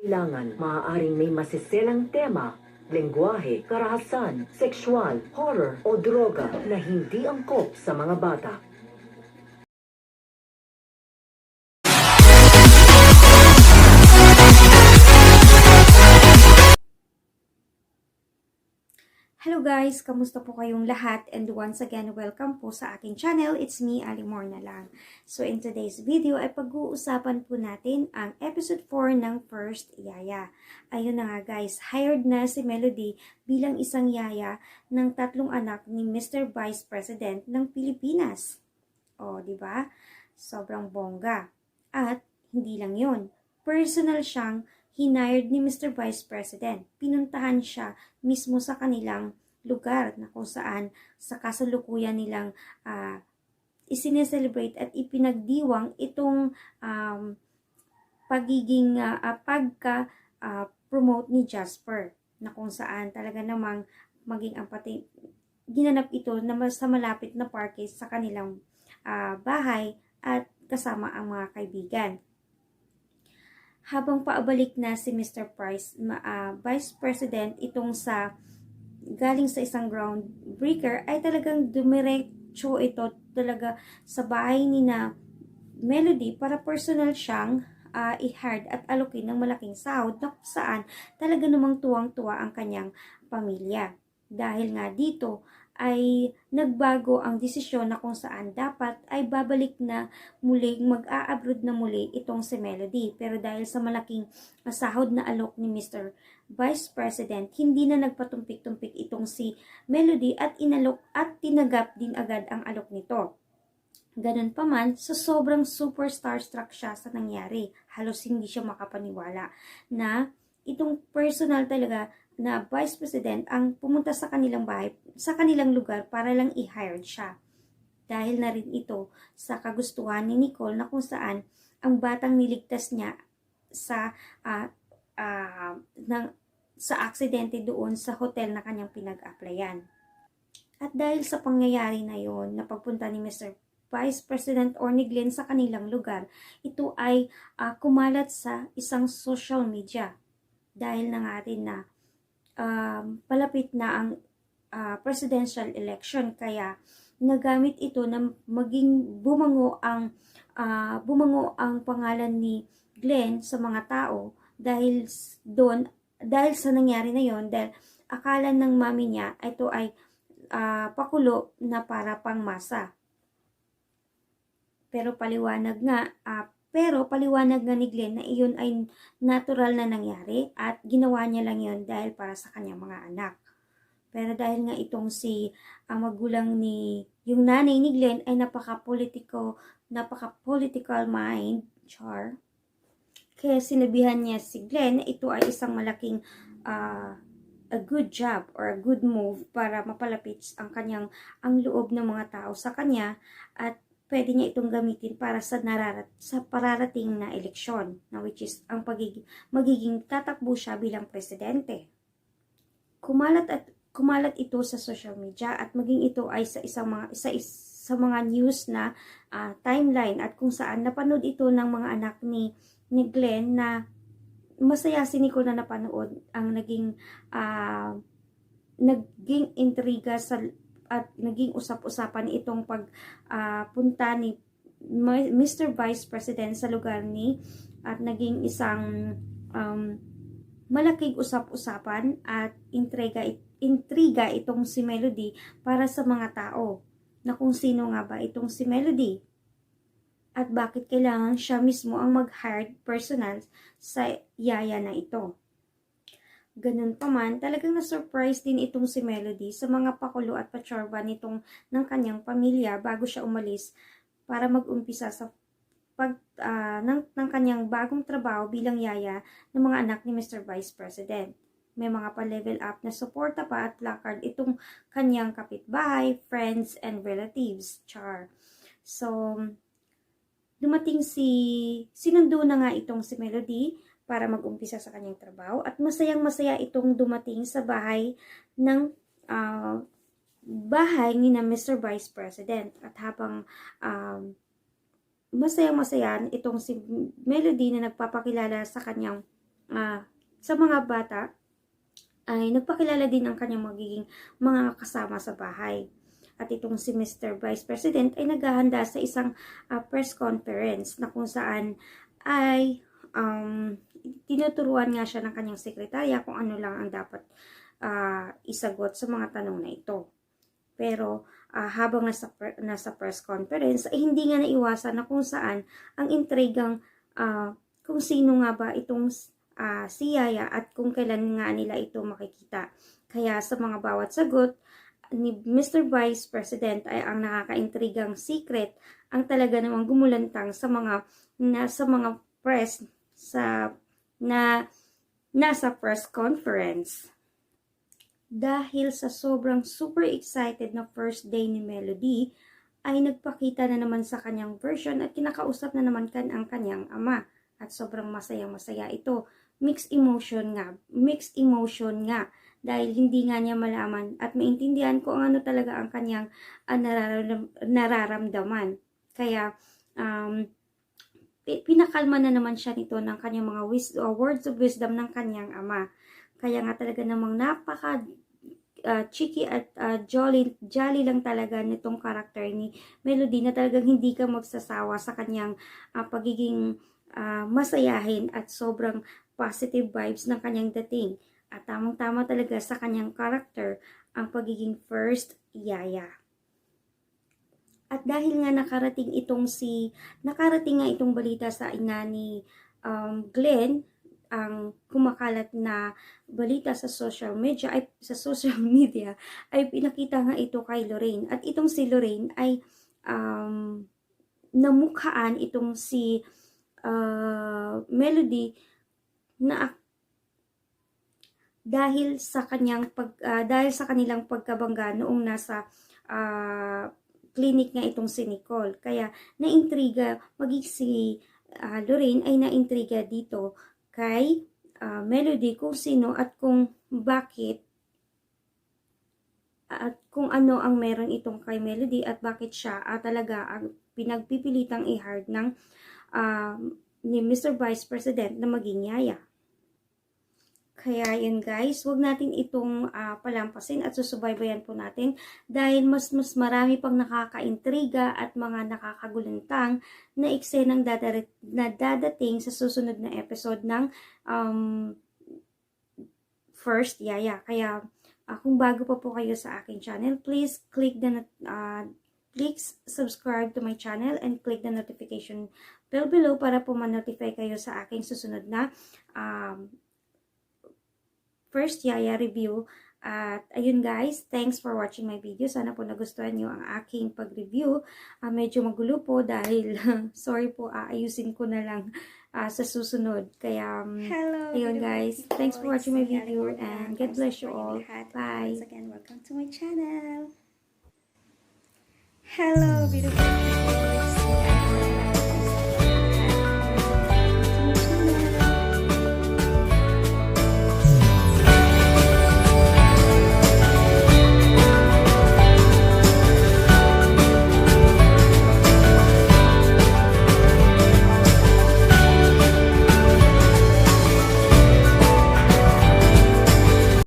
Kailangan maaaring may masiselang tema, lengguwahe, karahasan, sexual, horror o droga na hindi angkop sa mga bata. Hello guys! Kamusta po kayong lahat? And once again, welcome po sa aking channel. It's me, Alimor na lang. So in today's video ay pag-uusapan po natin ang episode 4 ng First Yaya. Ayun na nga guys, hired na si Melody bilang isang yaya ng 3 anak ni Mr. Vice President ng Pilipinas. O, di ba? Sobrang bongga. At hindi lang yun. Personal siyang hired ni Mr. Vice President. Pinuntahan siya mismo sa kanilang lugar na kung saan sa kasalukuyan nilang isineselebrate at ipinagdiwang itong pagiging pagka-promote ni Jasper na kung saan talaga namang maging ginanap ito na sa malapit na parke sa kanilang bahay at kasama ang mga kaibigan. Habang paabalik na si Mr. Vice President itong galing sa isang groundbreaker ay talagang dumiretso ito talaga sa bahay ni na Melody para personal siyang i-hard at alokin ng malaking sahod na kung saan talaga namang tuwang-tuwa ang kanyang pamilya. Dahil nga dito ay nagbago ang desisyon na kung saan dapat ay babalik na muli, mag-a-abroad na muli itong si Melody. Pero dahil sa malaking sahod na alok ni Mr. Vice President, hindi na nagpatumpik-tumpik itong si Melody at inalok at tinagap din agad ang alok nito. Ganun pa man, so sobrang super starstruck siya sa nangyari. Halos hindi siya makapaniwala na itong personal talaga na Vice President ang pumunta sa kanilang bahay, sa kanilang lugar para lang i-hire siya. Dahil na rin ito sa kagustuhan ni Nicole na kung saan ang batang niligtas niya sa aksidente doon sa hotel na kanyang pinag-applyan. At dahil sa pangyayari na yon, na pagpunta ni Mr. Vice President or ni Glenn sa kanilang lugar, ito ay kumalat sa isang social media. Dahil na nga rin na palapit na ang presidential election, kaya nagamit ito na maging bumango ang pangalan ni Glenn sa mga tao dahil sa nangyari na yon, dahil akala ng mami niya ito ay pakulo na para pangmasa. Pero paliwanag nga ni Glenn na iyon ay natural na nangyari at ginawa niya lang yun dahil para sa kanyang mga anak. Pero dahil nga itong ang magulang ni, yung nanay ni Glenn ay napaka-political mind, char. Kaya sinabihan niya si Glenn na ito ay isang malaking a good job or a good move para mapalapit ang loob ng mga tao sa kanya at pwede niya itong gamitin para sa pararating na eleksyon, na which is ang magiging tatakbo siya bilang presidente. Kumalat ito sa social media at maging ito ay sa mga news na timeline at kung saan napanood ito ng mga anak ni Glenn na masaya si Nicole na napanood ang naging intriga at naging usap-usapan itong pagpunta ni Mr. Vice President sa lugar at naging isang malaking usap-usapan at intriga itong si Melody para sa mga tao na kung sino nga ba itong si Melody at bakit kailangan siya mismo ang mag-hired personal sa yaya na ito. Ganun pa man, talagang na-surprise din itong si Melody sa mga pakulo at patsorba ng kanyang pamilya bago siya umalis para mag-umpisa sa ng kanyang bagong trabaho bilang yaya ng mga anak ni Mr. Vice President. May mga pa-level up na suporta pa at placard itong kanyang kapitbahay, friends, and relatives. Char. So, sinundo na nga itong si Melody para mag-umpisa sa kanyang trabaho at masayang-masaya itong dumating sa bahay ni na Mr. Vice President at habang masayang-masaya itong si Melody na nagpapakilala sa kanyang sa mga bata, ay nagpakilala din ang kanyang magiging mga kasama sa bahay. At itong si Mr. Vice President ay naghahanda sa isang press conference na kung saan ay tinuturuan nga siya ng kanyang sekretarya kung ano lang ang dapat isagot sa mga tanong na ito. Pero habang nasa press conference ay hindi nga naiwasan na kung saan ang intrigang kung sino nga ba itong si Yaya at kung kailan nga nila ito makikita. Kaya sa mga bawat sagot ni Mr. Vice President ay ang nakakaintrigang secret ang talaga namang gumulantang sa mga press nasa press conference. Dahil sa sobrang super excited na first day ni Melody, ay nagpakita na naman sa kanyang version at kinakausap na naman ang kanyang ama. At sobrang masayang-masaya ito. Mixed emotion nga. Dahil hindi nga niya malaman at maintindihan kung ano talaga ang kanyang nararamdaman. Kaya, pinakalma na naman siya nito ng kanyang mga words of wisdom ng kanyang ama. Kaya nga talaga namang napaka cheeky at jolly lang talaga nitong karakter ni Melody na talagang hindi ka magsasawa sa kanyang pagiging masayahin at sobrang positive vibes ng kanyang dating. At tamang-tama talaga sa kanyang karakter ang pagiging first Yaya. At dahil nga nakarating nga itong balita sa ina ni Glenn, ang kumakalat na balita sa social media ay pinakita nga ito kay Lorraine. At itong si Lorraine ay namukhaan itong si Melody na dahil sa kanilang pagkabangga noong nasa clinic nga itong si Nicole. Kaya naintriga maging si Lorraine ay naintriga dito kay Melody kung sino at kung bakit at kung ano ang meron itong kay Melody at bakit siya talaga ang pinagpipilitang i-hard ng ni Mr. Vice President na maging Yaya. Kaya yun guys, wag natin itong palampasin at susubaybayan po natin dahil mas marami pang nakakaintriga at mga nakakagulantang na eksenang dadating sa susunod na episode ng First Yaya. Kaya kung bago pa po kayo sa aking channel, please click subscribe to my channel and click the notification bell below para po ma-notify kayo sa aking susunod na First Yaya review. At ayun guys, thanks for watching my video. Sana po nagustuhan nyo ang aking pag-review. Medyo magulo po dahil sorry po, ayusin ko na lang sa susunod. Kaya Hello, ayun guys, thanks for watching my video and God bless you all. Bye. Once again, welcome to my channel. Hello, beautiful people.